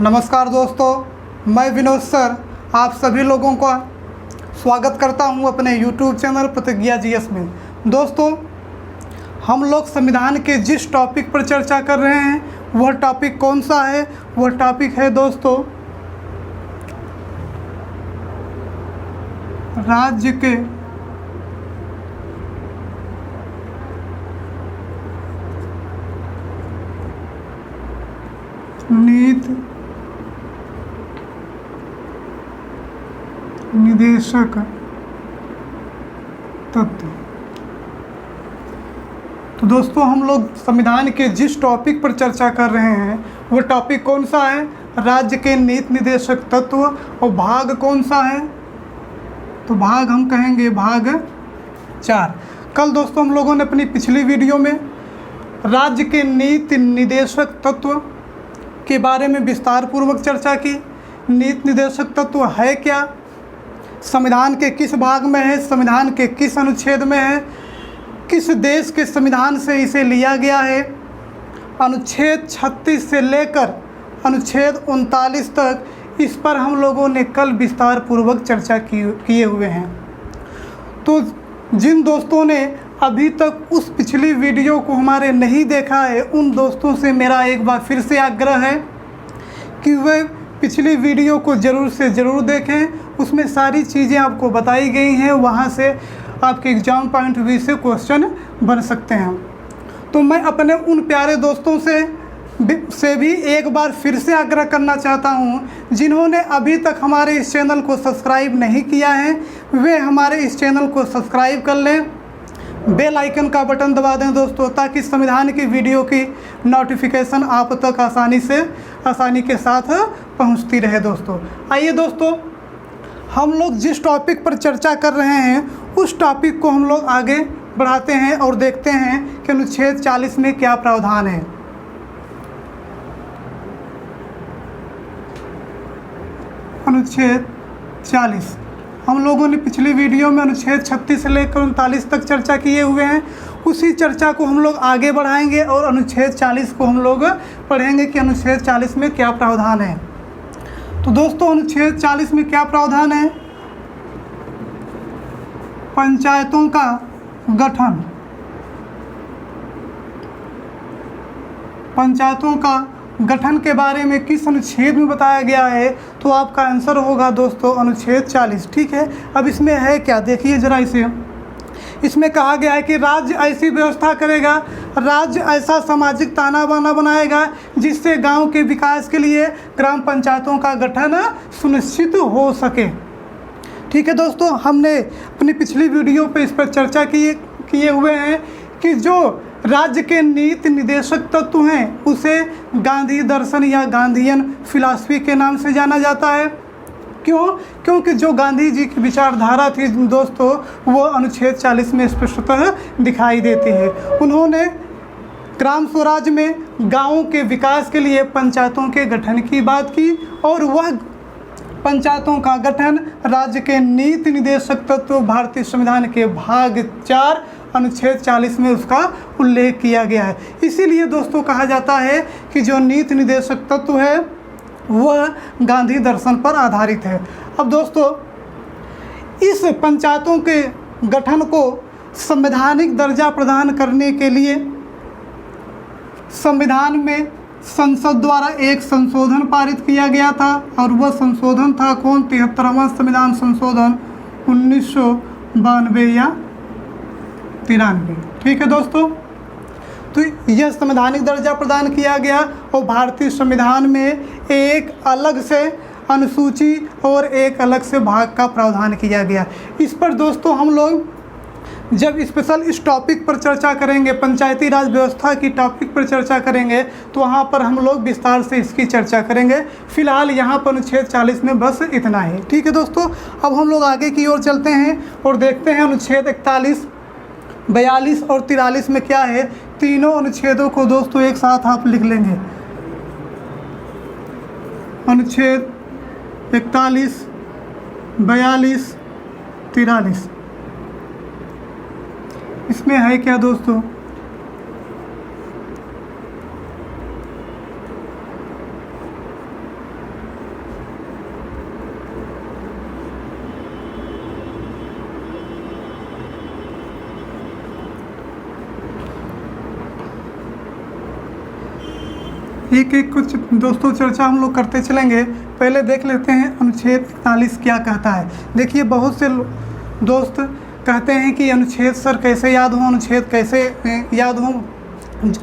नमस्कार दोस्तों, मैं विनोद सर आप सभी लोगों का स्वागत करता हूं अपने YouTube चैनल प्रतिज्ञा जीएस में। दोस्तों, हम लोग संविधान के जिस टॉपिक पर चर्चा कर रहे हैं वह टॉपिक कौन सा है? वह टॉपिक है दोस्तों राज्य के नीति निदेशक तत्व। तो दोस्तों, हम लोग संविधान के जिस टॉपिक पर चर्चा कर रहे हैं वो टॉपिक कौन सा है? राज्य के नीति निदेशक तत्व। और भाग कौन सा है? तो भाग हम कहेंगे भाग 4। कल दोस्तों हम लोगों ने अपनी पिछली वीडियो में राज्य के नीति निदेशक तत्व के बारे में विस्तार पूर्वक चर्चा की। नीति निदेशक तत्व है क्या, संविधान के किस भाग में है, संविधान के किस अनुच्छेद में है, किस देश के संविधान से इसे लिया गया है, अनुच्छेद 36 से लेकर अनुच्छेद 39 तक इस पर हम लोगों ने कल विस्तार पूर्वक चर्चा किए हुए हैं। तो जिन दोस्तों ने अभी तक उस पिछली वीडियो को हमारे नहीं देखा है उन दोस्तों से मेरा एक बार फिर से आग्रह है कि वे पिछली वीडियो को ज़रूर से ज़रूर देखें। उसमें सारी चीज़ें आपको बताई गई हैं, वहाँ से आपके एग्ज़ाम पॉइंट ऑफ व्यू से क्वेश्चन बन सकते हैं। तो मैं अपने उन प्यारे दोस्तों से भी एक बार फिर से आग्रह करना चाहता हूँ, जिन्होंने अभी तक हमारे इस चैनल को सब्सक्राइब नहीं किया है वे हमारे इस चैनल को सब्सक्राइब कर लें, बेल आइकन का बटन दबा दें दोस्तों, ताकि संविधान की वीडियो की नोटिफिकेशन आप तक आसानी के साथ पहुंचती रहे। दोस्तों आइए दोस्तों, हम लोग जिस टॉपिक पर चर्चा कर रहे हैं उस टॉपिक को हम लोग आगे बढ़ाते हैं और देखते हैं कि अनुच्छेद 40 में क्या प्रावधान है। अनुच्छेद 40 हम लोगों ने पिछली वीडियो में अनुच्छेद 36 से लेकर 39 तक चर्चा किए हुए हैं। उसी चर्चा को हम लोग आगे बढ़ाएंगे और अनुच्छेद 40 को हम लोग पढ़ेंगे कि अनुच्छेद 40 में क्या प्रावधान है। तो दोस्तों, अनुच्छेद 40 में क्या प्रावधान है? पंचायतों का गठन। पंचायतों का गठन के बारे में किस अनुच्छेद में बताया गया है? तो आपका आंसर होगा दोस्तों अनुच्छेद 40। ठीक है, अब इसमें है क्या, देखिए ज़रा इसे। इसमें कहा गया है कि राज्य ऐसी व्यवस्था करेगा, राज्य ऐसा सामाजिक ताना बाना बनाएगा जिससे गांव के विकास के लिए ग्राम पंचायतों का गठन सुनिश्चित हो सके। ठीक है दोस्तों, हमने अपनी पिछली वीडियो पे इस पर चर्चा किए हुए हैं कि जो राज्य के नीति निदेशक तत्व हैं उसे गांधी दर्शन या गांधीयन फिलॉसफी के नाम से जाना जाता है। क्यों? क्योंकि जो गांधी जी की विचारधारा थी दोस्तों वो अनुच्छेद 40 में स्पष्टतः दिखाई देती है। उन्होंने ग्राम स्वराज में गांवों के विकास के लिए पंचायतों के गठन की बात की और वह पंचायतों का गठन राज्य के नीति निदेशक तत्व भारतीय संविधान के भाग 4 अनुच्छेद 40 में उसका उल्लेख किया गया है। इसीलिए दोस्तों कहा जाता है कि जो नीति निदेशक तत्व है वह गांधी दर्शन पर आधारित है। अब दोस्तों, इस पंचायतों के गठन को संवैधानिक दर्जा प्रदान करने के लिए संविधान में संसद द्वारा एक संशोधन पारित किया गया था और वह संशोधन था कौन? 73वां संविधान संशोधन 1992 या 93। ठीक है दोस्तों, तो यह संवैधानिक दर्जा प्रदान किया गया और भारतीय संविधान में एक अलग से अनुसूची और एक अलग से भाग का प्रावधान किया गया। इस पर दोस्तों हम लोग जब स्पेशल इस टॉपिक पर चर्चा करेंगे, पंचायती राज व्यवस्था की टॉपिक पर चर्चा करेंगे, तो वहाँ पर हम लोग विस्तार से इसकी चर्चा करेंगे। फिलहाल यहाँ पर अनुच्छेद 40 में बस इतना ही। ठीक है दोस्तों, अब हम लोग आगे की ओर चलते हैं और देखते हैं अनुच्छेद 41, 42 और 43 में क्या है। तीनों अनुच्छेदों को दोस्तों एक साथ आप लिख लेंगे। अनुच्छेद 41, 42, 43 इसमें है क्या दोस्तों? एक एक कुछ दोस्तों चर्चा हम लोग करते चलेंगे। पहले देख लेते हैं अनुच्छेद 41 क्या कहता है। देखिए बहुत से दोस्त कहते हैं कि अनुच्छेद सर कैसे याद हो, अनुच्छेद कैसे याद हो,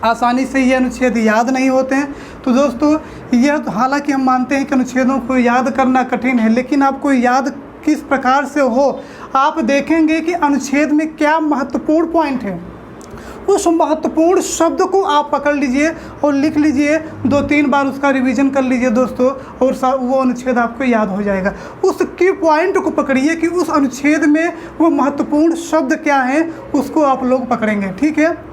आसानी से ये अनुच्छेद याद नहीं होते हैं। तो दोस्तों यह हालांकि हम मानते हैं कि अनुच्छेदों को याद करना कठिन है, लेकिन आपको याद किस प्रकार से हो, आप देखेंगे कि अनुच्छेद में क्या महत्वपूर्ण पॉइंट है, उस महत्वपूर्ण शब्द को आप पकड़ लीजिए और लिख लीजिए, 2-3 बार उसका रिवीजन कर लीजिए दोस्तों, और वो अनुच्छेद आपको याद हो जाएगा। उस की पॉइंट को पकड़िए कि उस अनुच्छेद में वो महत्वपूर्ण शब्द क्या है, उसको आप लोग पकड़ेंगे। ठीक है,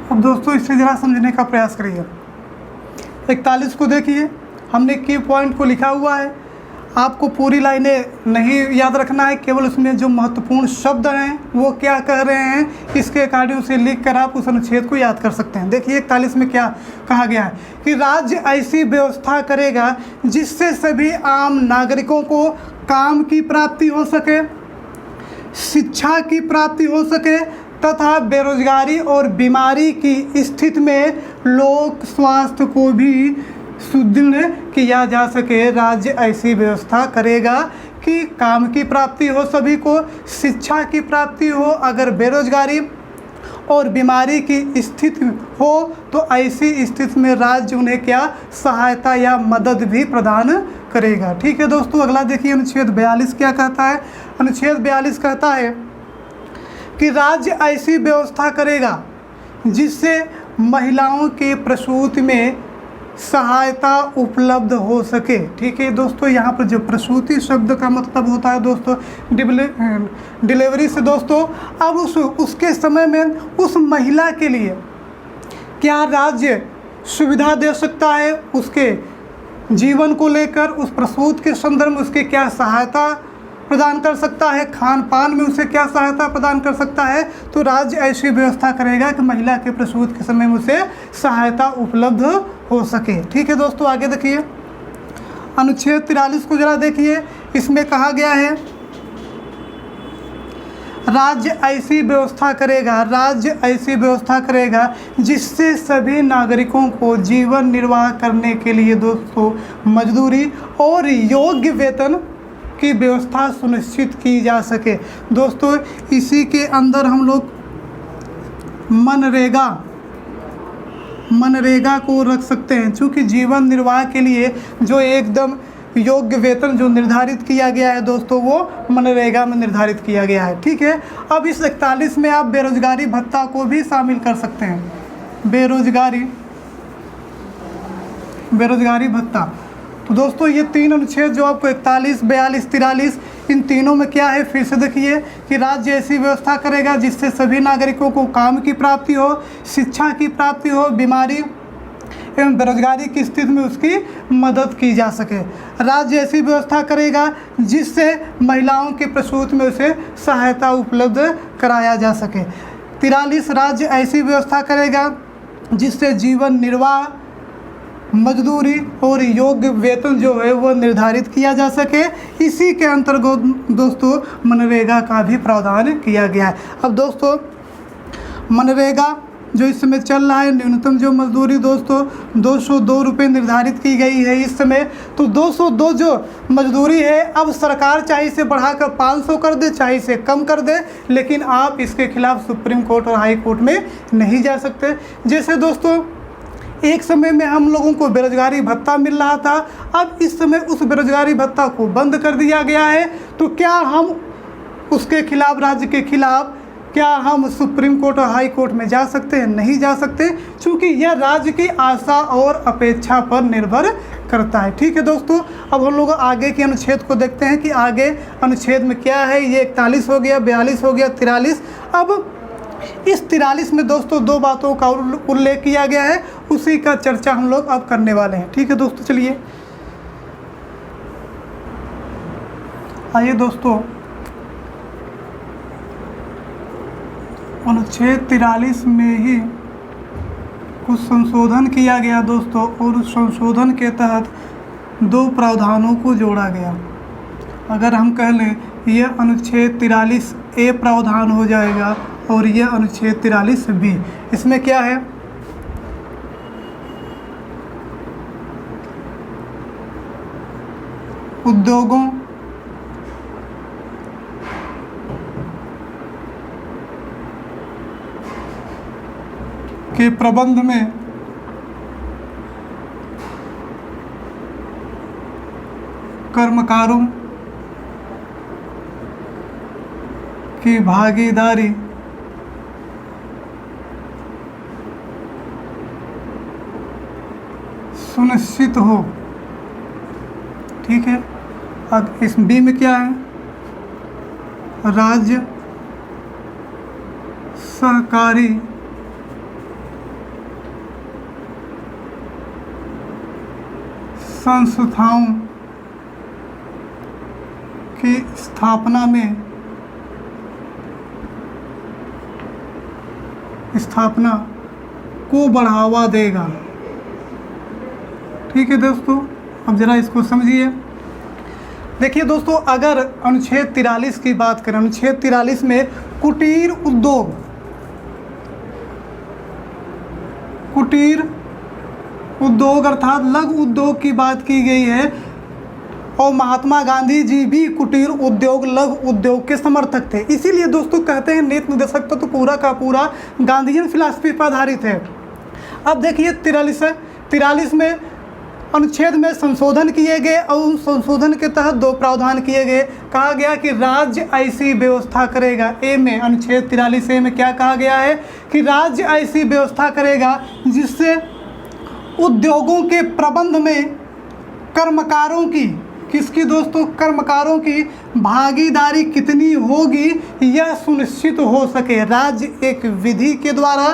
अब दोस्तों इसे ज़रा समझने का प्रयास करिए। 41 को देखिए, हमने की पॉइंट को लिखा हुआ है। आपको पूरी लाइनें नहीं याद रखना है, केवल उसमें जो महत्वपूर्ण शब्द हैं वो क्या कह रहे हैं, इसके अकॉर्डिंग उसे लिख कर आप उस अनुच्छेद को याद कर सकते हैं। देखिए 41 में क्या कहा गया है कि राज्य ऐसी व्यवस्था करेगा जिससे सभी आम नागरिकों को काम की प्राप्ति हो सके, शिक्षा की प्राप्ति हो सके तथा बेरोजगारी और बीमारी की स्थिति में लोक स्वास्थ्य को भी सुदृढ़ किया जा सके। राज्य ऐसी व्यवस्था करेगा कि काम की प्राप्ति हो सभी को, शिक्षा की प्राप्ति हो, अगर बेरोजगारी और बीमारी की स्थिति हो तो ऐसी स्थिति में राज्य उन्हें क्या सहायता या मदद भी प्रदान करेगा। ठीक है दोस्तों, अगला देखिए अनुच्छेद 42 क्या कहता है। अनुच्छेद 42 कहता है कि राज्य ऐसी व्यवस्था करेगा जिससे महिलाओं के प्रसूति में सहायता उपलब्ध हो सके। ठीक है दोस्तों, यहाँ पर जो प्रसूति शब्द का मतलब होता है दोस्तों डिलीवरी से दोस्तों। अब उसके समय में उस महिला के लिए क्या राज्य सुविधा दे सकता है, उसके जीवन को लेकर, उस प्रसूति के संदर्भ में उसके क्या सहायता प्रदान कर सकता है, खान पान में उसे क्या सहायता प्रदान कर सकता है। तो राज्य ऐसी व्यवस्था करेगा कि महिला के प्रसूति के समय में उसे सहायता उपलब्ध हो सके। ठीक है दोस्तों, आगे देखिए अनुच्छेद 43 को जरा देखिए। इसमें कहा गया है राज्य ऐसी व्यवस्था करेगा, राज्य ऐसी व्यवस्था करेगा जिससे सभी नागरिकों को जीवन निर्वाह करने के लिए दोस्तों मजदूरी और योग्य वेतन की व्यवस्था सुनिश्चित की जा सके। दोस्तों इसी के अंदर हम लोग मनरेगा को रख सकते हैं, क्योंकि जीवन निर्वाह के लिए जो एकदम योग्य वेतन जो निर्धारित किया गया है दोस्तों, वो मनरेगा में निर्धारित किया गया है। ठीक है, अब इस 41 में आप बेरोजगारी भत्ता को भी शामिल कर सकते हैं, बेरोजगारी भत्ता। तो दोस्तों ये 3 अनुच्छेद जो आपको 41, 42, 43, इन तीनों में क्या है, फिर से देखिए कि राज्य ऐसी व्यवस्था करेगा जिससे सभी नागरिकों को काम की प्राप्ति हो, शिक्षा की प्राप्ति हो, बीमारी एवं बेरोजगारी की स्थिति में उसकी मदद की जा सके। राज्य ऐसी व्यवस्था करेगा जिससे महिलाओं के प्रसूति में उसे सहायता उपलब्ध कराया जा सके। 43 राज्य ऐसी व्यवस्था करेगा जिससे जीवन निर्वाह, मजदूरी और योग्य वेतन जो है वो निर्धारित किया जा सके। इसी के अंतर्गत दोस्तों मनरेगा का भी प्रावधान किया गया है। अब दोस्तों मनरेगा जो इस समय चल रहा है, न्यूनतम जो मजदूरी दोस्तों 202 रुपये निर्धारित की गई है इस समय। तो 202 जो मजदूरी है, अब सरकार चाहे इसे बढ़ाकर 500 कर दे, चाहे इसे कम कर दे, लेकिन आप इसके खिलाफ सुप्रीम कोर्ट और हाई कोर्ट में नहीं जा सकते। जैसे दोस्तों एक समय में हम लोगों को बेरोजगारी भत्ता मिल रहा था, अब इस समय उस बेरोजगारी भत्ता को बंद कर दिया गया है। तो क्या हम उसके खिलाफ, राज्य के खिलाफ, क्या हम सुप्रीम कोर्ट और हाई कोर्ट में जा सकते हैं? नहीं जा सकते, क्योंकि यह राज्य की आशा और अपेक्षा पर निर्भर करता है। ठीक है दोस्तों, अब हम लोग आगे के अनुच्छेद को देखते हैं कि आगे अनुच्छेद में क्या है। ये 41 हो गया, 42 हो गया, 43। अब इस 43 में दोस्तों दो बातों का उल्लेख किया गया है, उसी का चर्चा हम लोग अब करने वाले हैं। ठीक है दोस्तों, चलिए आइए दोस्तों, अनुच्छेद 43 में ही कुछ संशोधन किया गया दोस्तों, और उस संशोधन के तहत दो प्रावधानों को जोड़ा गया। अगर हम कह लें यह अनुच्छेद 43A प्रावधान हो जाएगा और यह अनुच्छेद 43B। इसमें क्या है, उद्योगों के प्रबंध में कर्मकारों की भागीदारी सुनिश्चित हो। ठीक है, अब इस बी में क्या है, राज्य सहकारी संस्थाओं की स्थापना को बढ़ावा देगा। ठीक है दोस्तों, अब ज़रा इसको समझिए। देखिए दोस्तों, अगर अनुच्छेद 43 की बात करें, अनुच्छेद 43 में कुटीर उद्योग अर्थात लघु उद्योग की बात की गई है, और महात्मा गांधी जी भी कुटीर उद्योग लघु उद्योग के समर्थक थे। इसीलिए दोस्तों कहते हैं नीति निर्देशक तो पूरा का पूरा गांधीयन फिलॉसफी पर आधारित है। अब देखिए 43 में अनुच्छेद में संशोधन किए गए, और उस संशोधन के तहत दो प्रावधान किए गए। कहा गया कि राज्य ऐसी व्यवस्था करेगा, ए में अनुच्छेद 43A में क्या कहा गया है कि राज्य ऐसी व्यवस्था करेगा जिससे उद्योगों के प्रबंध में कर्मकारों की, किसकी दोस्तों, कर्मकारों की भागीदारी कितनी होगी यह सुनिश्चित हो सके। राज्य एक विधि के द्वारा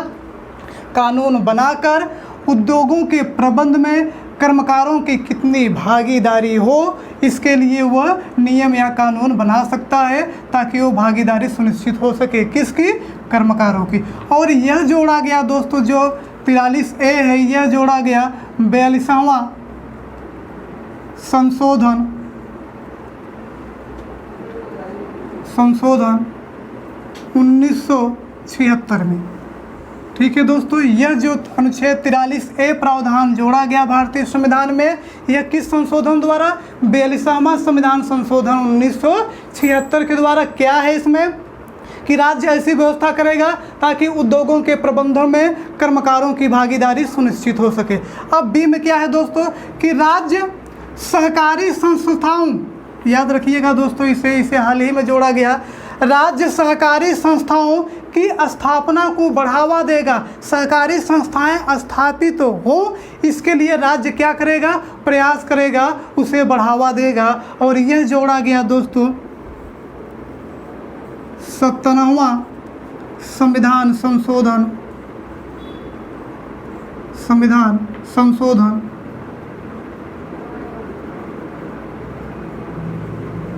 कानून बनाकर उद्योगों के प्रबंध में कर्मकारों की कितनी भागीदारी हो, इसके लिए वह नियम या कानून बना सकता है ताकि वो भागीदारी सुनिश्चित हो सके, किसकी, कर्मकारों की। और यह जोड़ा गया दोस्तों, जो 43A है, यह जोड़ा गया 42वां संशोधन 1976 में। ठीक है दोस्तों, यह जो अनुच्छेद 43A प्रावधान जोड़ा गया भारतीय संविधान में, यह किस संशोधन द्वारा, 42वां संविधान संशोधन 1976 के द्वारा। क्या है इसमें कि राज्य ऐसी व्यवस्था करेगा ताकि उद्योगों के प्रबंधन में कर्मकारों की भागीदारी सुनिश्चित हो सके। अब बी में क्या है दोस्तों कि राज्य सहकारी संस्थाओं, याद रखिएगा दोस्तों, इसे हाल ही में जोड़ा गया, राज्य सहकारी संस्थाओं की स्थापना को बढ़ावा देगा। सहकारी संस्थाएं स्थापित हो, इसके लिए राज्य क्या करेगा, प्रयास करेगा, उसे बढ़ावा देगा। और यह जोड़ा गया दोस्तों 57वां संविधान संशोधन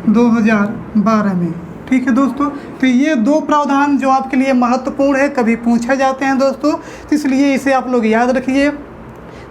2012 में। ठीक है दोस्तों, तो ये दो प्रावधान जो आपके लिए महत्वपूर्ण है, कभी पूछे जाते हैं दोस्तों, तो इसलिए इसे आप लोग याद रखिए।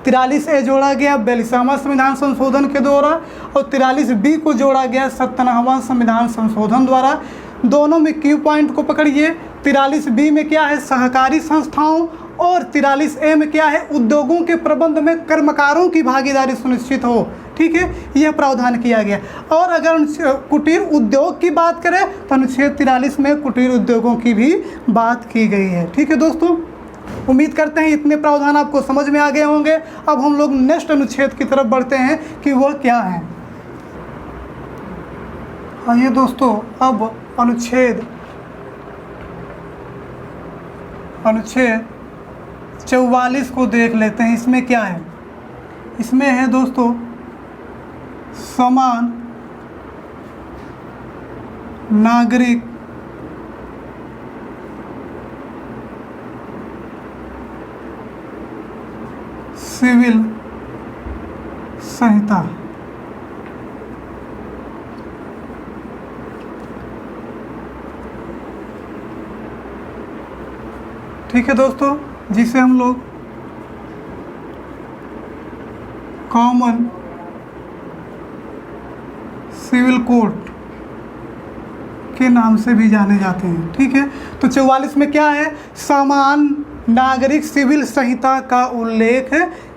43A जोड़ा गया 42वां संविधान संशोधन के द्वारा, और 43B को जोड़ा गया 57वां संविधान संशोधन द्वारा। दोनों में क्यू पॉइंट को पकड़िए। 43B में क्या है, सहकारी संस्थाओं, और 43A में क्या है, उद्योगों के प्रबंध में कर्मकारों की भागीदारी सुनिश्चित हो। ठीक है, यह प्रावधान किया गया। और अगर कुटीर उद्योग की बात करें तो अनुच्छेद 43 में कुटीर उद्योगों की भी बात की गई है। ठीक है दोस्तों, उम्मीद करते हैं इतने प्रावधान आपको समझ में आ गए होंगे। अब हम लोग नेक्स्ट अनुच्छेद की तरफ बढ़ते हैं कि वह क्या है। आइए दोस्तों, अब अनुच्छेद 44 को देख लेते हैं। इसमें क्या है, इसमें है दोस्तों समान नागरिक सिविल संहिता। ठीक है दोस्तों, जिसे हम लोग कॉमन सिविल कोड के नाम से भी जाने जाते हैं। ठीक है, तो 44 में क्या है, समान नागरिक सिविल संहिता का उल्लेख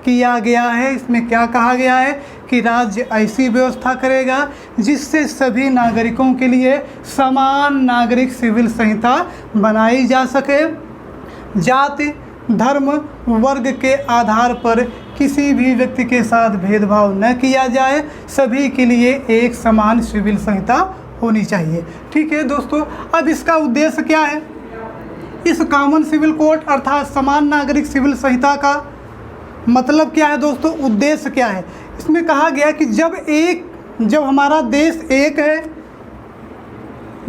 किया गया है। इसमें क्या कहा गया है कि राज्य ऐसी व्यवस्था करेगा जिससे सभी नागरिकों के लिए समान नागरिक सिविल संहिता बनाई जा सके। जाति, धर्म, वर्ग के आधार पर किसी भी व्यक्ति के साथ भेदभाव न किया जाए, सभी के लिए एक समान सिविल संहिता होनी चाहिए। ठीक है दोस्तों, अब इसका उद्देश्य क्या है, इस कॉमन सिविल कोड अर्थात समान नागरिक सिविल संहिता का मतलब क्या है दोस्तों, उद्देश्य क्या है। इसमें कहा गया कि जब हमारा देश एक है,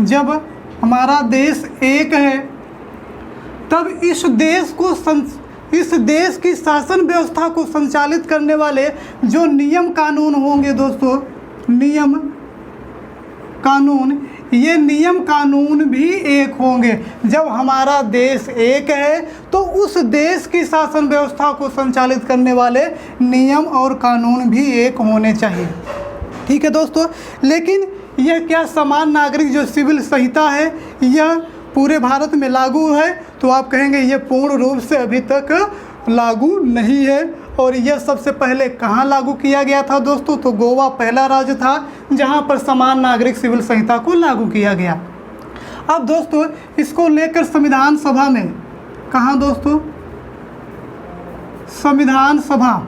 जब हमारा देश एक है, तब इस देश की शासन व्यवस्था को संचालित करने वाले जो नियम कानून होंगे दोस्तों, नियम कानून, ये नियम कानून भी एक होंगे। जब हमारा देश एक है तो उस देश की शासन व्यवस्था को संचालित करने वाले नियम और कानून भी एक होने चाहिए। ठीक है दोस्तों, लेकिन यह क्या समान नागरिक जो सिविल संहिता है यह पूरे भारत में लागू है, तो आप कहेंगे ये पूर्ण रूप से अभी तक लागू नहीं है। और यह सबसे पहले कहाँ लागू किया गया था दोस्तों, तो गोवा पहला राज्य था जहाँ पर समान नागरिक सिविल संहिता को लागू किया गया। अब दोस्तों इसको लेकर संविधान सभा में, कहाँ दोस्तों, संविधान सभा,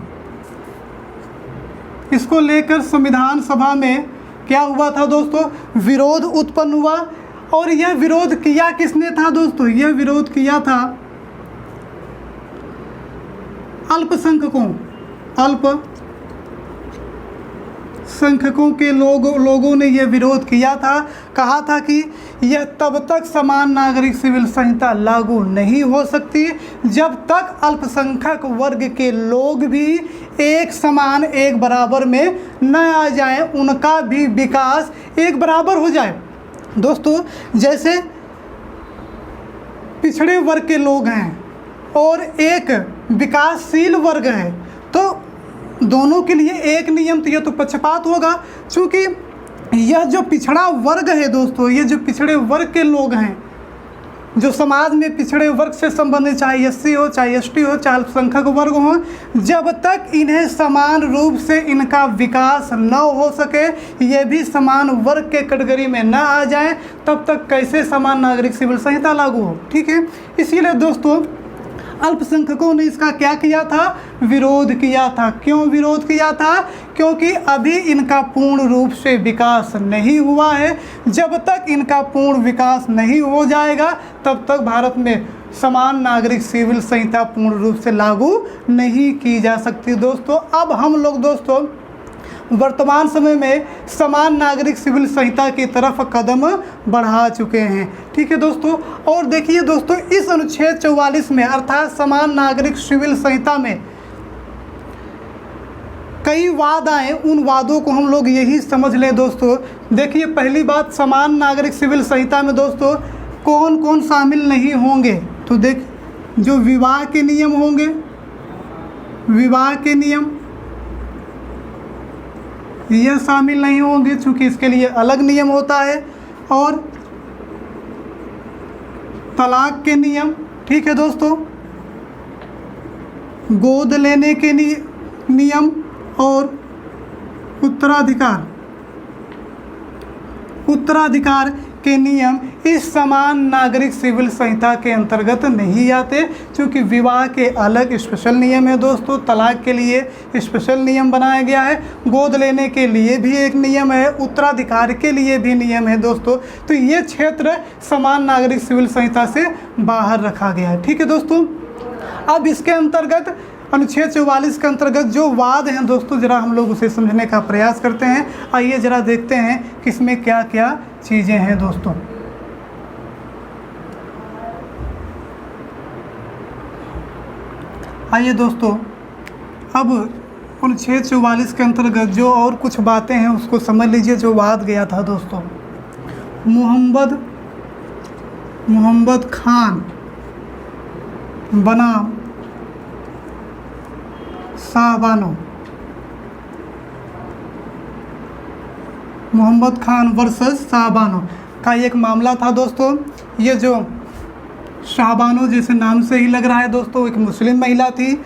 इसको लेकर संविधान सभा में क्या हुआ था दोस्तों, विरोध उत्पन्न हुआ। और यह विरोध किया किसने था दोस्तों, यह विरोध किया था अल्पसंख्यकों के लोगों ने यह विरोध किया था। कहा था कि यह तब तक समान नागरिक सिविल संहिता लागू नहीं हो सकती जब तक अल्पसंख्यक वर्ग के लोग भी एक समान, एक बराबर में न आ जाएं, उनका भी विकास एक बराबर हो जाए। दोस्तों जैसे पिछड़े वर्ग के लोग हैं और एक विकासशील वर्ग है, तो दोनों के लिए एक नियम, तो यह तो पक्षपात होगा। क्योंकि यह जो पिछड़ा वर्ग है दोस्तों, ये जो पिछड़े वर्ग के लोग हैं, जो समाज में पिछड़े वर्ग से संबंधित, चाहे एससी हो, चाहे एसटी हो, चाहे अल्पसंख्यक वर्ग हो, जब तक इन्हें समान रूप से इनका विकास न हो सके, ये भी समान वर्ग के कैटेगरी में न आ जाए, तब तक कैसे समान नागरिक सिविल संहिता लागू हो। ठीक है, इसीलिए दोस्तों अल्पसंख्यकों ने इसका क्या किया था, विरोध किया था। क्यों विरोध किया था, क्योंकि अभी इनका पूर्ण रूप से विकास नहीं हुआ है। जब तक इनका पूर्ण विकास नहीं हो जाएगा तब तक भारत में समान नागरिक सिविल संहिता पूर्ण रूप से लागू नहीं की जा सकती। दोस्तों अब हम लोग दोस्तों वर्तमान समय में समान नागरिक सिविल संहिता की तरफ कदम बढ़ा चुके हैं। ठीक है दोस्तों, और देखिए दोस्तों इस अनुच्छेद 44 में अर्थात समान नागरिक सिविल संहिता में कई वाद आए, उन वादों को हम लोग यही समझ लें दोस्तों। देखिए पहली बात, समान नागरिक सिविल संहिता में दोस्तों कौन कौन शामिल नहीं होंगे, तो देख जो विवाह के नियम होंगे, विवाह के नियम यह शामिल नहीं होंगे क्योंकि इसके लिए अलग नियम होता है, और तलाक के नियम, ठीक है दोस्तों, गोद लेने के नियम और उत्तराधिकार के नियम इस समान नागरिक सिविल संहिता के अंतर्गत नहीं आते, क्योंकि विवाह के अलग स्पेशल नियम है दोस्तों, तलाक के लिए स्पेशल नियम बनाया गया है, गोद लेने के लिए भी एक नियम है, उत्तराधिकार के लिए भी नियम है दोस्तों। तो ये क्षेत्र समान नागरिक सिविल संहिता से बाहर रखा गया है। ठीक है दोस्तों, अब इसके अंतर्गत अनुच्छेद 44 के अंतर्गत जो वाद हैं दोस्तों, ज़रा हम लोग उसे समझने का प्रयास करते हैं। आइए ज़रा देखते हैं कि इसमें क्या क्या चीज़ें हैं दोस्तों। आइए दोस्तों अब अनुच्छेद 44 के अंतर्गत जो और कुछ बातें हैं उसको समझ लीजिए। जो वाद गया था दोस्तों, मोहम्मद खान बनाम शाहबानो, मोहम्मद खान वर्सेस शाहबानो का एक मामला था दोस्तों। ये जो शाहबानो जैसे नाम से ही लग रहा है दोस्तों, एक मुस्लिम महिला थी।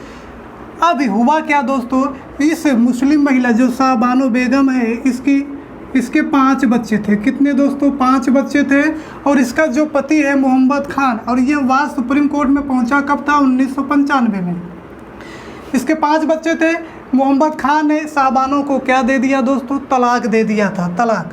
अब हुआ क्या दोस्तों, इस मुस्लिम महिला जो शाहबानो बेगम है, इसके 5 बच्चे थे। कितने दोस्तों? 5 बच्चे थे। और इसका जो पति है मोहम्मद खान, और ये वाद सुप्रीम कोर्ट में पहुंचा कब था? 1995 में। इसके 5 बच्चे थे। मोहम्मद खान ने शाहबानो को क्या दे दिया दोस्तों? तलाक दे दिया था, तलाक।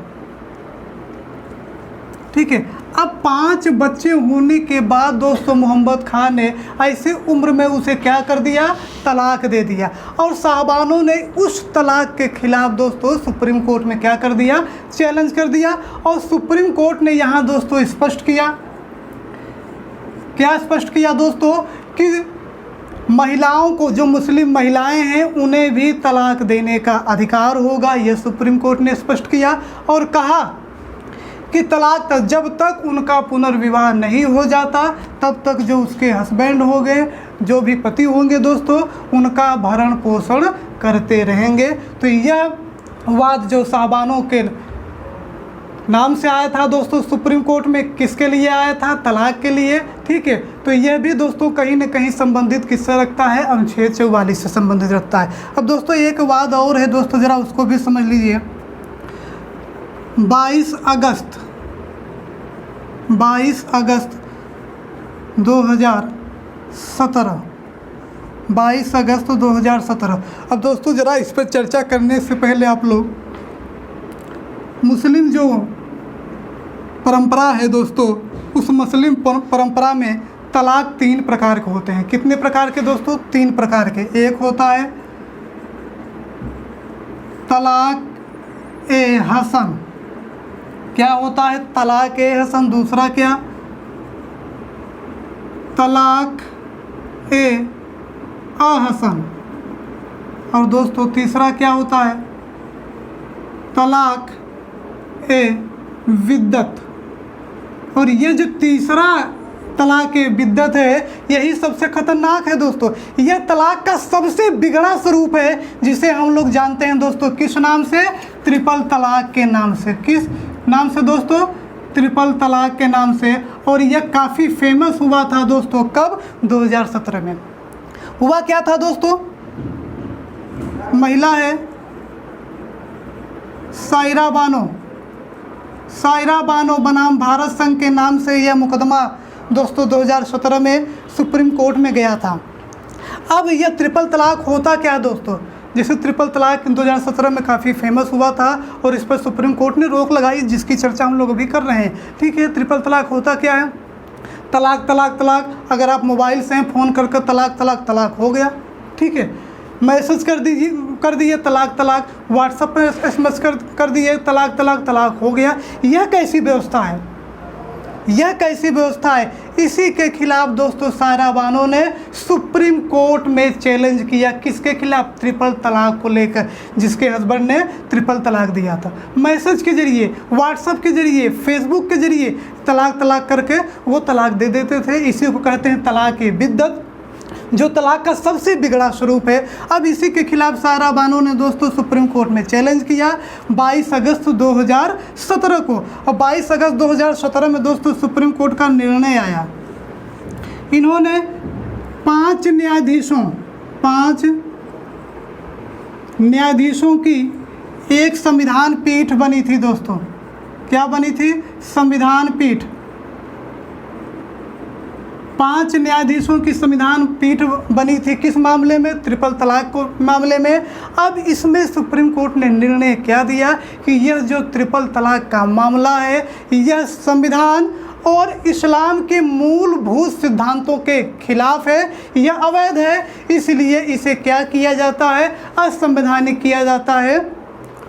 ठीक है। अब 5 बच्चे होने के बाद दोस्तों मोहम्मद खान ने ऐसे उम्र में उसे क्या कर दिया? तलाक दे दिया। और शाहबानो ने उस तलाक के खिलाफ दोस्तों सुप्रीम कोर्ट में क्या कर दिया? चैलेंज कर दिया। और सुप्रीम कोर्ट ने यहाँ दोस्तों स्पष्ट किया, क्या स्पष्ट किया दोस्तों? कि महिलाओं को, जो मुस्लिम महिलाएं हैं, उन्हें भी तलाक देने का अधिकार होगा। यह सुप्रीम कोर्ट ने स्पष्ट किया और कहा कि तलाक तक, जब तक उनका पुनर्विवाह नहीं हो जाता तब तक जो उसके हस्बैंड होंगे, जो भी पति होंगे दोस्तों, उनका भरण पोषण करते रहेंगे। तो यह वाद जो शाहबानो के नाम से आया था दोस्तों सुप्रीम कोर्ट में, किसके लिए आया था? तलाक के लिए। ठीक है। तो यह भी दोस्तों कहीं न कहीं संबंधित किससे रखता है? अनुच्छेद 44 से संबंधित रखता है। अब दोस्तों एक वाद और है दोस्तों, ज़रा उसको भी समझ लीजिए। 22 अगस्त 2017, 22 अगस्त 2017। अब दोस्तों ज़रा इस पर चर्चा करने से पहले आप लोग, मुस्लिम जो परंपरा है दोस्तों, उस मुस्लिम परंपरा में तलाक 3 प्रकार के होते हैं। कितने प्रकार के दोस्तों? 3 प्रकार के। एक होता है तलाक ए हसन। क्या होता है? तलाक ए हसन। दूसरा क्या? तलाक ए अहसन। और दोस्तों तीसरा क्या होता है? तलाक ए विद्दत। और ये जो तीसरा तलाक ए विद्दत है, यही सबसे खतरनाक है दोस्तों। यह तलाक का सबसे बिगड़ा स्वरूप है, जिसे हम लोग जानते हैं दोस्तों किस नाम से? ट्रिपल तलाक के नाम से। किस नाम से दोस्तों? ट्रिपल तलाक के नाम से। और यह काफ़ी फेमस हुआ था दोस्तों, कब? 2017 में। हुआ क्या था दोस्तों? महिला है सायरा बानो बनाम भारत संघ के नाम से यह मुकदमा दोस्तों 2017 में सुप्रीम कोर्ट में गया था। अब यह ट्रिपल तलाक होता क्या दोस्तों? जैसे ट्रिपल तलाक 2017 में काफ़ी फेमस हुआ था और इस पर सुप्रीम कोर्ट ने रोक लगाई, जिसकी चर्चा हम लोग अभी कर रहे हैं। ठीक है। ट्रिपल तलाक होता क्या है? तलाक तलाक तलाक। अगर आप मोबाइल से फ़ोन कर तलाक तलाक तलाक हो गया। ठीक है। मैसेज कर दिए तलाक तलाक। व्हाट्सएप पर SMS कर दिए तलाक तलाक तलाक हो गया। यह कैसी व्यवस्था है? यह कैसी व्यवस्था है? इसी के खिलाफ दोस्तों सायरा बानो ने सुप्रीम कोर्ट में चैलेंज किया। किसके खिलाफ? ट्रिपल तलाक को लेकर, जिसके हस्बैंड ने ट्रिपल तलाक दिया था। मैसेज के जरिए, व्हाट्सएप के जरिए, फेसबुक के जरिए तलाक तलाक करके वो तलाक दे देते थे। इसी को कहते हैं तलाक ए विद्दत, जो तलाक का सबसे बिगड़ा स्वरूप है। अब इसी के खिलाफ सायरा बानो ने दोस्तों सुप्रीम कोर्ट में चैलेंज किया 22 अगस्त 2017 को। और 22 अगस्त 2017 में दोस्तों सुप्रीम कोर्ट का निर्णय आया। इन्होंने 5 न्यायाधीशों की एक संविधान पीठ बनी थी दोस्तों। क्या बनी थी? संविधान पीठ। 5 न्यायाधीशों की संविधान पीठ बनी थी। किस मामले में? ट्रिपल तलाक को मामले में। अब इसमें सुप्रीम कोर्ट ने निर्णय क्या दिया कि यह जो ट्रिपल तलाक का मामला है, यह संविधान और इस्लाम के मूलभूत सिद्धांतों के खिलाफ है, यह अवैध है। इसलिए इसे क्या किया जाता है? असंवैधानिक किया जाता है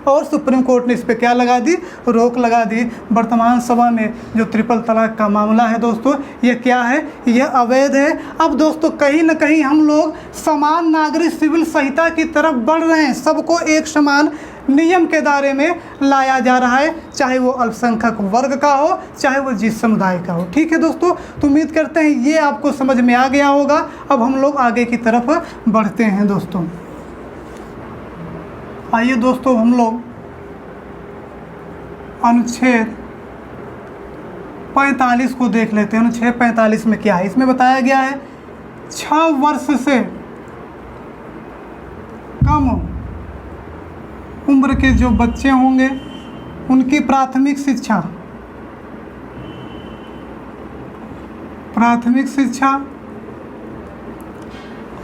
और सुप्रीम कोर्ट ने इस पर क्या लगा दी, रोक लगा दी। वर्तमान समय में जो ट्रिपल तलाक का मामला है दोस्तों, ये क्या है, यह अवैध है। अब दोस्तों कहीं ना कहीं हम लोग समान नागरिक सिविल संहिता की तरफ बढ़ रहे हैं, सबको एक समान नियम के दायरे में लाया जा रहा है, चाहे वो अल्पसंख्यक वर्ग का हो, चाहे वो जिस समुदाय का हो। ठीक है दोस्तों, तो उम्मीद करते हैं ये आपको समझ में आ गया होगा। अब हम लोग आगे की तरफ बढ़ते हैं दोस्तों। आइए दोस्तों हम लोग अनुच्छेद 45 को देख लेते हैं। अनुच्छेद 45 में क्या है, इसमें बताया गया है 6 वर्ष से कम उम्र के जो बच्चे होंगे उनकी प्राथमिक शिक्षा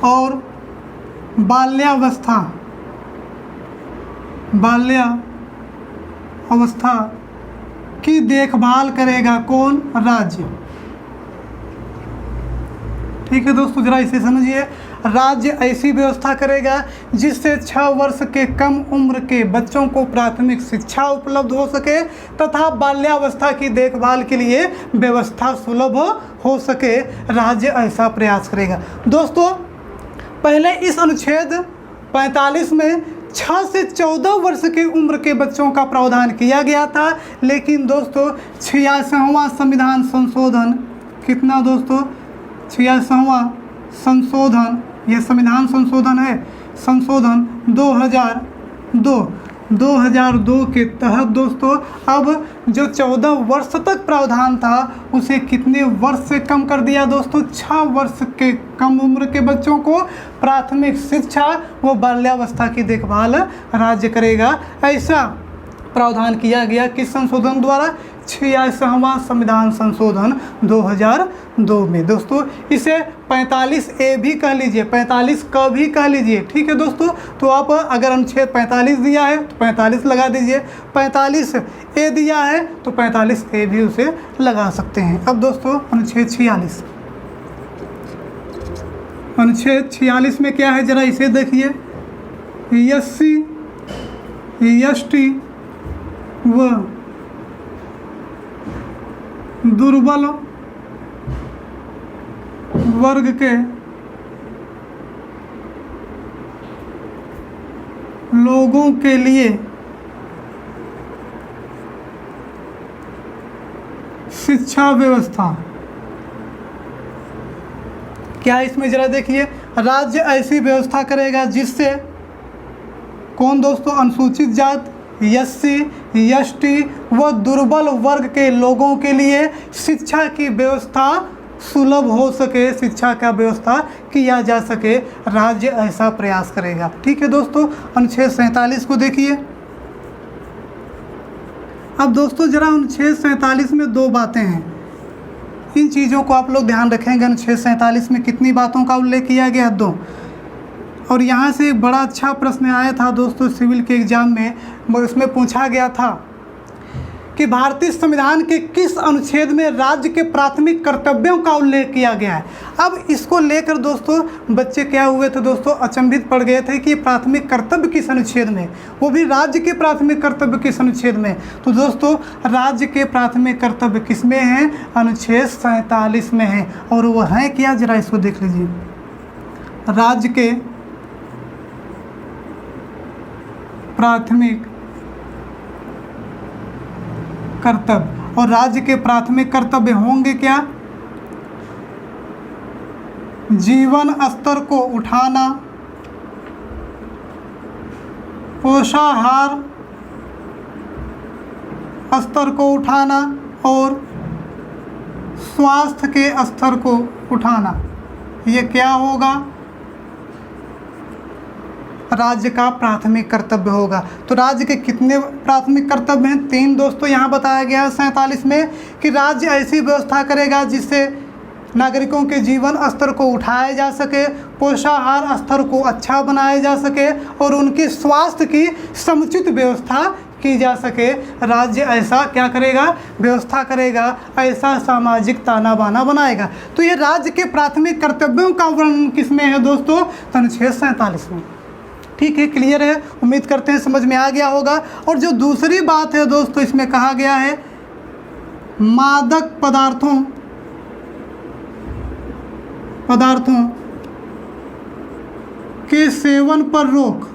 और बाल्यावस्था की देखभाल करेगा कौन, राज्य। ठीक है दोस्तों, जरा इसे समझिए। राज्य ऐसी व्यवस्था करेगा जिससे 6 वर्ष के कम उम्र के बच्चों को प्राथमिक शिक्षा उपलब्ध हो सके तथा बाल्यावस्था की देखभाल के लिए व्यवस्था सुलभ हो सके। राज्य ऐसा प्रयास करेगा। दोस्तों पहले इस अनुच्छेद 45 में 6 से 14 वर्ष की उम्र के बच्चों का प्रावधान किया गया था, लेकिन दोस्तों 86वां संविधान संशोधन, कितना दोस्तों, 86वां संशोधन, ये संविधान संशोधन है, संशोधन 2002 के तहत दोस्तों अब जो 14 वर्ष तक प्रावधान था उसे कितने वर्ष से कम कर दिया दोस्तों, 6 वर्ष के कम उम्र के बच्चों को प्राथमिक शिक्षा व बाल्यावस्था की देखभाल राज्य करेगा। ऐसा प्रावधान किया गया किस संशोधन द्वारा, 86वां संविधान संशोधन 2002 में। दोस्तों इसे 45A भी कह लीजिए, 45 क भी कह लीजिए। ठीक है दोस्तों, तो आप अगर अनुच्छेद 45 दिया है तो 45 लगा दीजिए, 45A दिया है तो 45A भी उसे लगा सकते हैं। अब दोस्तों अनुच्छेद 46, अनुच्छेद 46 में क्या है, जरा इसे देखिए। SC ST व दुर्बल वर्ग के लोगों के लिए शिक्षा व्यवस्था, क्या इसमें जरा देखिए, राज्य ऐसी व्यवस्था करेगा जिससे कौन दोस्तों, अनुसूचित जात, SC ST व दुर्बल वर्ग के लोगों के लिए शिक्षा की व्यवस्था सुलभ हो सके, शिक्षा का व्यवस्था किया जा सके, राज्य ऐसा प्रयास करेगा। ठीक है दोस्तों, अनुच्छेद 47 को देखिए। अब दोस्तों जरा अनुच्छेद 47 में 2 बातें हैं, इन चीज़ों को आप लोग ध्यान रखेंगे। अनुच्छेद 47 में कितनी बातों का उल्लेख किया गया, 2। और यहाँ से एक बड़ा अच्छा प्रश्न आया था दोस्तों सिविल के एग्ज़ाम में, उसमें पूछा गया था कि भारतीय संविधान के किस अनुच्छेद में राज्य के प्राथमिक कर्तव्यों का उल्लेख किया गया है। अब इसको लेकर दोस्तों बच्चे क्या हुए थे दोस्तों, अचंभित पड़ गए थे कि प्राथमिक कर्तव्य किस अनुच्छेद में, वो भी राज्य के प्राथमिक कर्तव्य किस अनुच्छेद में। तो दोस्तों राज्य के प्राथमिक कर्तव्य किस में हैं, अनुच्छेद 47 में हैं। और वो हैं क्या, जरा इसको देख लीजिए। राज्य के प्राथमिक कर्तव्य, और राज्य के प्राथमिक कर्तव्य होंगे क्या, जीवन स्तर को उठाना, पोषाहार स्तर को उठाना और स्वास्थ्य के स्तर को उठाना। ये क्या होगा, राज्य का प्राथमिक कर्तव्य होगा। तो राज्य के कितने प्राथमिक कर्तव्य हैं, 3 दोस्तों यहाँ बताया गया है 47 में, कि राज्य ऐसी व्यवस्था करेगा जिससे नागरिकों के जीवन स्तर को उठाया जा सके, पोषाहार स्तर को अच्छा बनाया जा सके और उनके स्वास्थ्य की समुचित व्यवस्था की जा सके। राज्य ऐसा क्या करेगा, व्यवस्था करेगा, ऐसा सामाजिक ताना बाना बनाएगा। तो ये राज्य के प्राथमिक कर्तव्यों का वर्णन किसमें है दोस्तों, अनुच्छेद 47 में। ठीक है, क्लियर है, उम्मीद करते हैं समझ में आ गया होगा। और जो दूसरी बात है दोस्तों, इसमें कहा गया है मादक पदार्थों के सेवन पर रोक।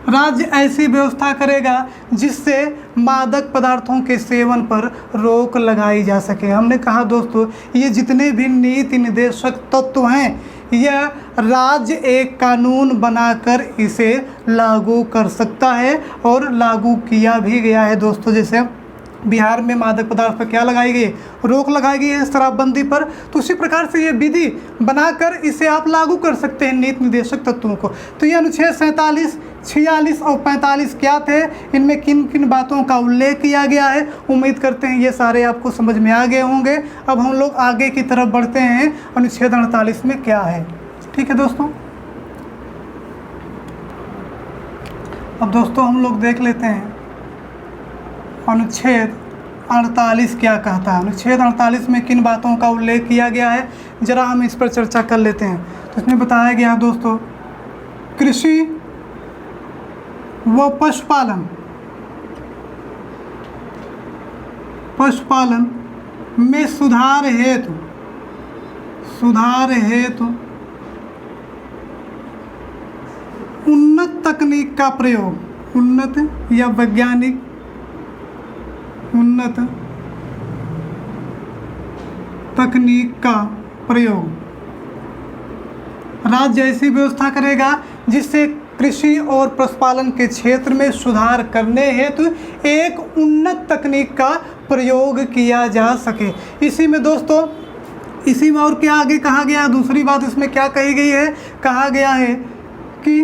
राज्य ऐसी व्यवस्था करेगा जिससे मादक पदार्थों के सेवन पर रोक लगाई जा सके। हमने कहा दोस्तों, ये जितने भी नीति निर्देशक तत्व हैं, यह राज्य एक कानून बनाकर इसे लागू कर सकता है और लागू किया भी गया है दोस्तों। जैसे बिहार में मादक पदार्थ पर क्या लगाई गई, रोक लगाई गई है शराबबंदी पर, तो उसी प्रकार से ये विधि बनाकर इसे आप लागू कर सकते हैं नीति निर्देशक तत्वों को। तो ये अनुच्छेद 47, 46 और 45 क्या थे, इनमें किन किन बातों का उल्लेख किया गया है, उम्मीद करते हैं ये सारे आपको समझ में आ गए होंगे। अब हम लोग आगे की तरफ बढ़ते हैं, अनुच्छेद 48 में क्या है। ठीक है दोस्तों, अब दोस्तों हम लोग देख लेते हैं अनुच्छेद 48 क्या कहता है। अनुच्छेद 48 में किन बातों का उल्लेख किया गया है, ज़रा हम इस पर चर्चा कर लेते हैं। तो इसमें बताया गया है दोस्तों, कृषि व पशुपालन में सुधार हेतु उन्नत तकनीक का प्रयोग, उन्नत या वैज्ञानिक उन्नत तकनीक का प्रयोग राज्य ऐसी व्यवस्था करेगा जिससे कृषि और पशुपालन के क्षेत्र में सुधार करने हेतु एक उन्नत तकनीक का प्रयोग किया जा सके। इसी में दोस्तों, इसी में और क्या आगे कहा गया, दूसरी बात इसमें क्या कही गई है, कहा गया है कि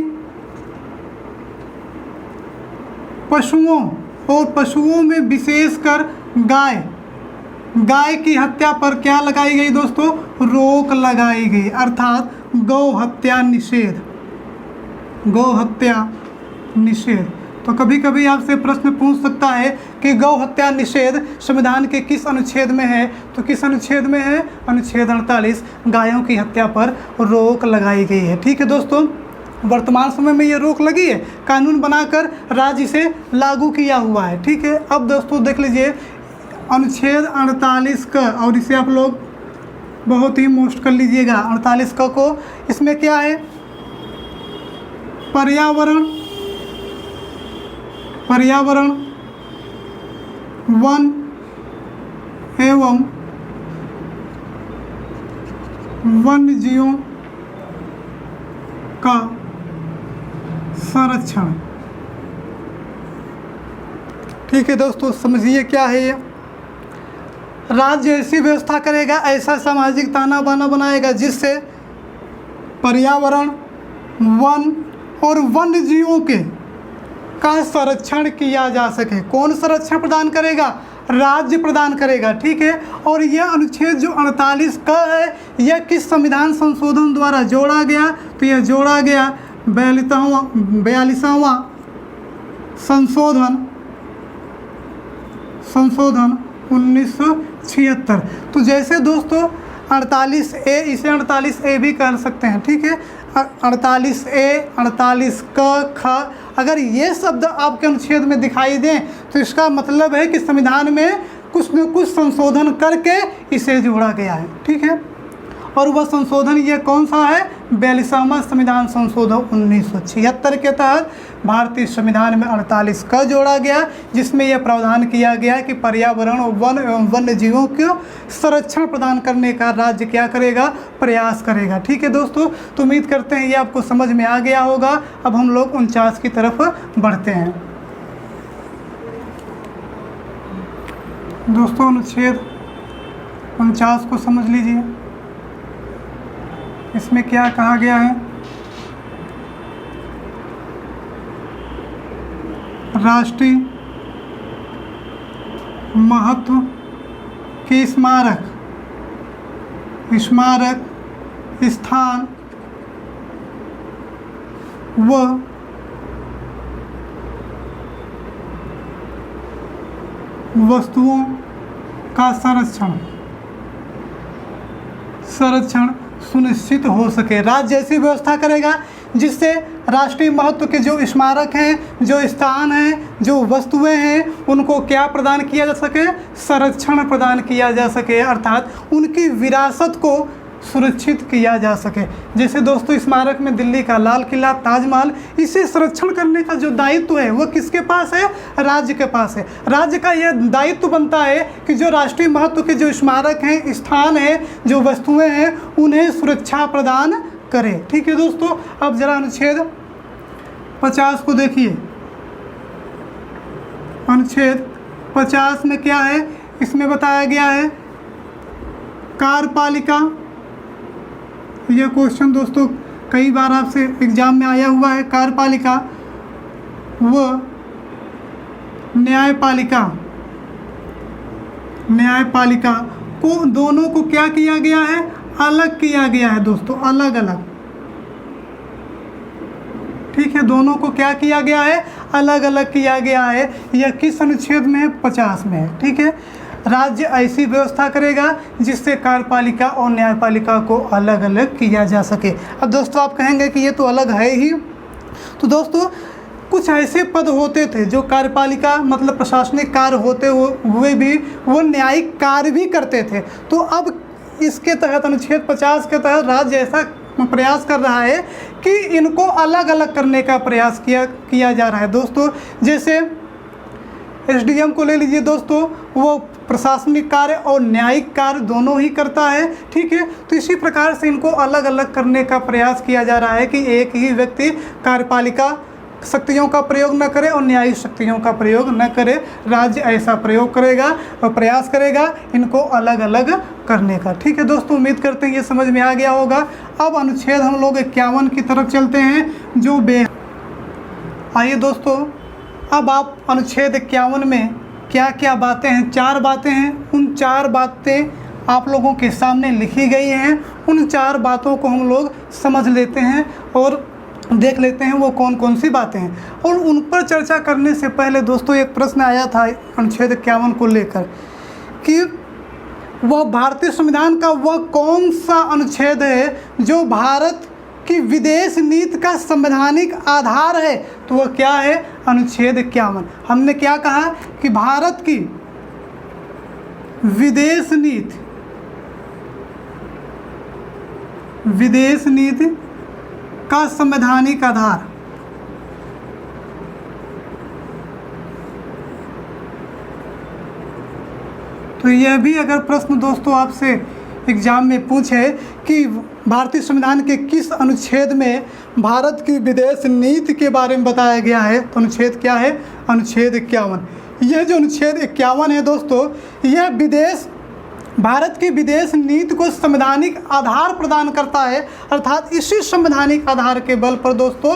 पशुओं में विशेषकर गाय की हत्या पर क्या लगाई गई दोस्तों, रोक लगाई गई, अर्थात गौ हत्या निषेध। तो कभी कभी आपसे प्रश्न पूछ सकता है कि गौ हत्या निषेध संविधान के किस अनुच्छेद में है, तो किस अनुच्छेद में है, अनुच्छेद 48, गायों की हत्या पर रोक लगाई गई है। ठीक है दोस्तों, वर्तमान समय में ये रोक लगी है, कानून बनाकर राज्य इसे लागू किया हुआ है। ठीक है, अब दोस्तों देख लीजिए अनुच्छेद 48 का, और इसे आप लोग बहुत ही मोस्ट कर लीजिएगा 48 का को। इसमें क्या है, पर्यावरण, वन एवं वन्य जीवों का संरक्षण। ठीक है दोस्तों, समझिए क्या है ये, राज्य ऐसी व्यवस्था करेगा, ऐसा सामाजिक ताना बाना बनाएगा जिससे पर्यावरण, वन और वन्य जीवों का संरक्षण किया जा सके। कौन संरक्षण प्रदान करेगा, राज्य प्रदान करेगा। ठीक है, और यह अनुच्छेद जो 48 का है, यह किस संविधान संशोधन द्वारा जोड़ा गया, तो यह जोड़ा गया 42वां संशोधन 1976। तो जैसे दोस्तों 48A, इसे 48A भी कह सकते हैं। ठीक है, 48A, 48 क, ख, अगर ये शब्द आपके अनुच्छेद में दिखाई दें तो इसका मतलब है कि संविधान में कुछ न कुछ संशोधन करके इसे जोड़ा गया है। ठीक है, और वह संशोधन ये कौन सा है, 42वां संविधान संशोधन 1976 के तहत भारतीय संविधान में 48 का जोड़ा गया, जिसमें यह प्रावधान किया गया कि पर्यावरण, वन एवं वन्य जीवों को संरक्षण प्रदान करने का राज्य क्या करेगा, प्रयास करेगा। ठीक है दोस्तों, तो उम्मीद करते हैं ये आपको समझ में आ गया होगा। अब हम लोग 49 की तरफ बढ़ते हैं। दोस्तों अनुच्छेद 49 को समझ लीजिए, इसमें क्या कहा गया है, राष्ट्रीय महत्व के स्मारक स्थान व वस्तुओं का संरक्षण सुनिश्चित हो सके। राज्य ऐसी व्यवस्था करेगा जिससे राष्ट्रीय महत्व के जो स्मारक हैं, जो स्थान हैं, जो वस्तुएं हैं, उनको क्या प्रदान किया जा सके, संरक्षण प्रदान किया जा सके, अर्थात उनकी विरासत को सुरक्षित किया जा सके। जैसे दोस्तों स्मारक में दिल्ली का लाल किला, ताजमहल, इसे संरक्षण करने का जो दायित्व है वो किसके पास है, राज्य के पास है। राज्य का यह दायित्व बनता है कि जो राष्ट्रीय महत्व के जो स्मारक हैं, स्थान हैं, जो वस्तुएं हैं, उन्हें सुरक्षा प्रदान करे। ठीक है दोस्तों, अब जरा अनुच्छेद 50 को देखिए। अनुच्छेद 50 में क्या है, इसमें बताया गया है कार्यपालिका। यह क्वेश्चन दोस्तों कई बार आपसे एग्जाम में आया हुआ है। कार्यपालिका व न्यायपालिका, न्यायपालिका को दोनों को क्या किया गया है, अलग किया गया है दोस्तों, अलग अलग। ठीक है, दोनों को क्या किया गया है, अलग अलग किया गया है। यह किस अनुच्छेद में है, 50 में है। ठीक है, राज्य ऐसी व्यवस्था करेगा जिससे कार्यपालिका और न्यायपालिका को अलग अलग किया जा सके। अब दोस्तों आप कहेंगे कि ये तो अलग है ही, तो दोस्तों कुछ ऐसे पद होते थे जो कार्यपालिका मतलब प्रशासनिक कार्य होते हुए भी वो न्यायिक कार्य भी करते थे। तो अब इसके तहत अनुच्छेद 50 के तहत राज्य ऐसा प्रयास कर रहा है कि इनको अलग अलग करने का प्रयास किया जा रहा है दोस्तों। जैसे एसडीएम को ले लीजिए दोस्तों, वो प्रशासनिक कार्य और न्यायिक कार्य दोनों ही करता है। ठीक है, तो इसी प्रकार से इनको अलग अलग करने का प्रयास किया जा रहा है कि एक ही व्यक्ति कार्यपालिका शक्तियों का प्रयोग न करे और न्यायिक शक्तियों का प्रयोग न करे। राज्य ऐसा प्रयोग करेगा और प्रयास करेगा इनको अलग अलग करने का। ठीक है दोस्तों, उम्मीद करते हैं ये समझ में आ गया होगा। अब अनुच्छेद हम लोग 51 की तरफ चलते हैं जो आइए दोस्तों, अब आप अनुच्छेद 51 में क्या क्या बातें हैं, 4 बातें हैं। उन 4 बातें आप लोगों के सामने लिखी गई हैं। उन 4 बातों को हम लोग समझ लेते हैं और देख लेते हैं वो कौन कौन सी बातें हैं। और उन पर चर्चा करने से पहले दोस्तों एक प्रश्न आया था अनुच्छेद 51 को लेकर कि वह भारतीय संविधान का वह कौन सा अनुच्छेद है जो भारत की विदेश नीति का संवैधानिक आधार है। तो वह क्या है, अनुच्छेद 51। हमने क्या कहा कि भारत की विदेश नीति का संवैधानिक आधार। तो यह भी अगर प्रश्न दोस्तों आपसे एग्जाम में पूछे कि भारतीय संविधान के किस अनुच्छेद में भारत की विदेश नीति के बारे में बताया गया है, तो अनुच्छेद क्या है, अनुच्छेद 51। यह जो अनुच्छेद 51 है दोस्तों, यह भारत की विदेश नीति को संवैधानिक आधार प्रदान करता है। अर्थात इसी संवैधानिक आधार के बल पर दोस्तों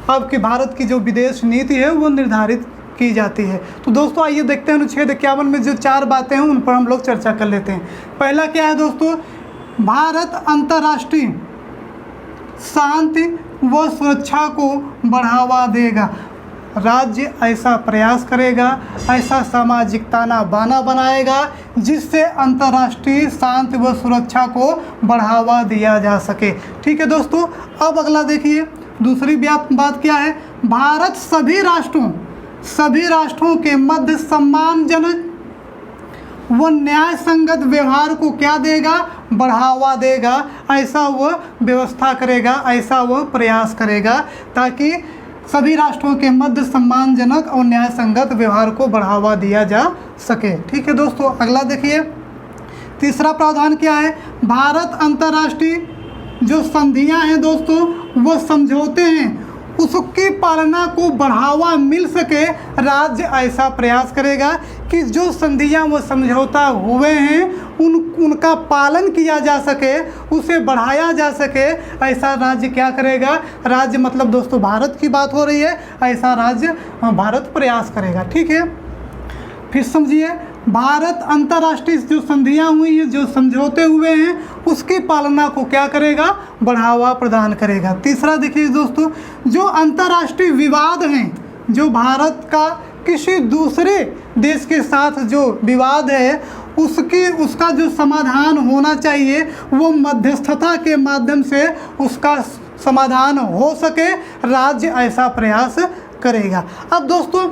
आपकी भारत की जो विदेश नीति है वो निर्धारित की जाती है। तो दोस्तों आइए देखते हैं अनुच्छेद 51 में जो 4 बातें हैं उन पर हम लोग चर्चा कर लेते हैं। पहला क्या है दोस्तों, भारत अंतर्राष्ट्रीय शांति व सुरक्षा को बढ़ावा देगा। राज्य ऐसा प्रयास करेगा, ऐसा सामाजिक ताना बाना बनाएगा जिससे अंतर्राष्ट्रीय शांति व सुरक्षा को बढ़ावा दिया जा सके। ठीक है दोस्तों, अब अगला देखिए, दूसरी बात क्या है, भारत सभी राष्ट्रों के मध्य सम्मानजनक व न्याय संगत व्यवहार को क्या देगा, बढ़ावा देगा। ऐसा वह व्यवस्था करेगा, ऐसा वह प्रयास करेगा ताकि सभी राष्ट्रों के मध्य सम्मानजनक और न्याय संगत व्यवहार को बढ़ावा दिया जा सके। ठीक है दोस्तों, अगला देखिए, तीसरा प्रावधान क्या है, भारत अंतर्राष्ट्रीय जो संधियां हैं दोस्तों, वो समझौते हैं, उसकी पालना को बढ़ावा मिल सके। राज्य ऐसा प्रयास करेगा कि जो संधियां व समझौता हुए हैं उनका पालन किया जा सके, उसे बढ़ाया जा सके। ऐसा राज्य क्या करेगा, राज्य मतलब दोस्तों भारत की बात हो रही है, ऐसा राज्य भारत प्रयास करेगा। ठीक है, फिर समझिए, भारत अंतर्राष्ट्रीय जो संधियां हुई हैं, जो समझौते हुए हैं, उसकी पालना को क्या करेगा, बढ़ावा प्रदान करेगा। तीसरा देखिए दोस्तों, जो अंतर्राष्ट्रीय विवाद हैं, जो भारत का किसी दूसरे देश के साथ जो विवाद है उसका जो समाधान होना चाहिए वो मध्यस्थता के माध्यम से उसका समाधान हो सके, राज्य ऐसा प्रयास करेगा। अब दोस्तों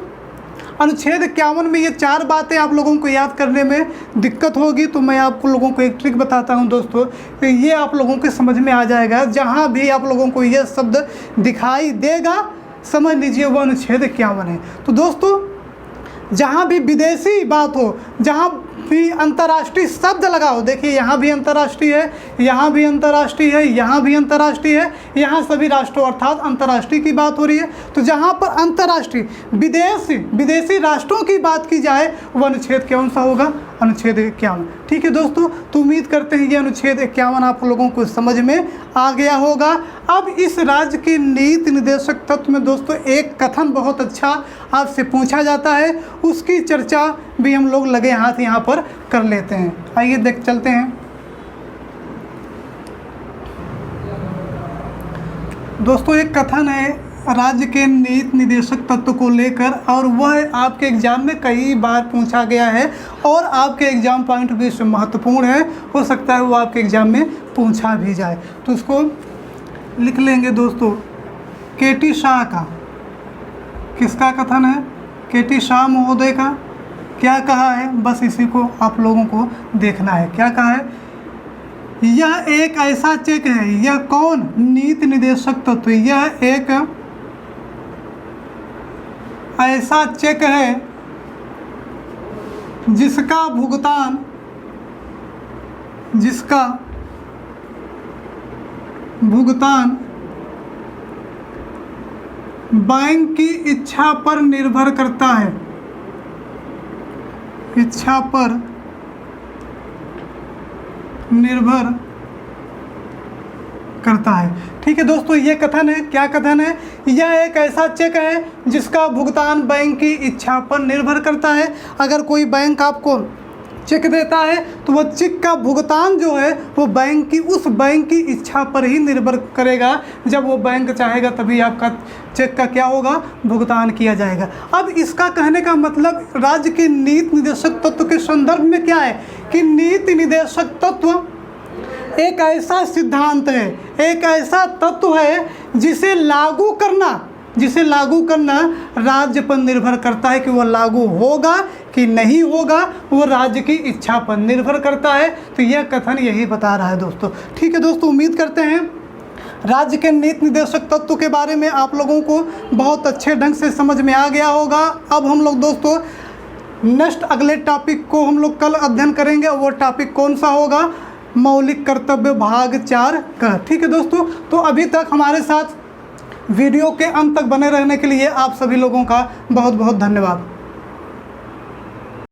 अनुच्छेद 51 में ये 4 बातें आप लोगों को याद करने में दिक्कत होगी, तो मैं आप लोगों को एक ट्रिक बताता हूं दोस्तों, ये आप लोगों के समझ में आ जाएगा। जहां भी आप लोगों को ये शब्द दिखाई देगा समझ लीजिए वो अनुच्छेद 51 है। तो दोस्तों जहाँ भी विदेशी बात हो, जहाँ भी अंतर्राष्ट्रीय शब्द लगा हो, देखिए यहाँ भी अंतर्राष्ट्रीय है, यहाँ भी अंतर्राष्ट्रीय है, यहाँ भी अंतर्राष्ट्रीय है, यहाँ सभी राष्ट्रों अर्थात अंतर्राष्ट्रीय की बात हो रही है। तो जहाँ पर अंतर्राष्ट्रीय विदेशी राष्ट्रों की बात की जाए वह अनुच्छेद कौन सा होगा? अनुच्छेद 51। ठीक है दोस्तों, तो उम्मीद करते हैं ये अनुच्छेद 51 आप लोगों को समझ में आ गया होगा। अब इस राज्य के नीति निर्देशक तत्व में दोस्तों एक कथन बहुत अच्छा आपसे पूछा जाता है, उसकी चर्चा भी हम लोग लगे हाथ यहाँ पर कर लेते हैं। आइए देख चलते हैं दोस्तों। एक कथन है राज्य के नीति निर्देशक तत्व को लेकर, और वह आपके एग्जाम में कई बार पूछा गया है और आपके एग्जाम पॉइंट भी से महत्वपूर्ण है, हो सकता है वो आपके एग्जाम में पूछा भी जाए। तो उसको लिख लेंगे दोस्तों। के.टी. शाह का, किसका कथन है? के.टी. शाह महोदय का। क्या कहा है बस इसी को आप लोगों को देखना है। क्या कहा है? यह एक ऐसा चेक है, यह कौन? नीति निर्देशक तत्व। यह एक ऐसा चेक है जिसका भुगतान बैंक की इच्छा पर निर्भर करता है। इच्छा पर निर्भर करता है। ठीक है दोस्तों, ये कथन है। क्या कथन है? यह एक ऐसा चेक है जिसका भुगतान बैंक की इच्छा पर निर्भर करता है। अगर कोई बैंक आपको चेक देता है तो वह चेक का भुगतान जो है वो उस बैंक की इच्छा पर ही निर्भर करेगा। जब वो बैंक चाहेगा तभी आपका चेक का क्या होगा? भुगतान किया जाएगा। अब इसका कहने का मतलब राज्य के नीति निर्देशक तत्व के संदर्भ में क्या है कि नीति निर्देशक तत्व एक ऐसा सिद्धांत है, एक ऐसा तत्व है जिसे लागू करना राज्य पर निर्भर करता है कि वह लागू होगा कि नहीं होगा, वो राज्य की इच्छा पर निर्भर करता है। तो यह कथन यही बता रहा है दोस्तों। ठीक है दोस्तों, उम्मीद करते हैं राज्य के नीति निर्देशक तत्व के बारे में आप लोगों को बहुत अच्छे ढंग से समझ में आ गया होगा। अब हम लोग दोस्तों नेक्स्ट अगले टॉपिक को हम लोग कल अध्ययन करेंगे, और वो टॉपिक कौन सा होगा? मौलिक कर्तव्य भाग 4 का। ठीक है दोस्तों, तो अभी तक हमारे साथ वीडियो के अंत तक बने रहने के लिए आप सभी लोगों का बहुत बहुत धन्यवाद।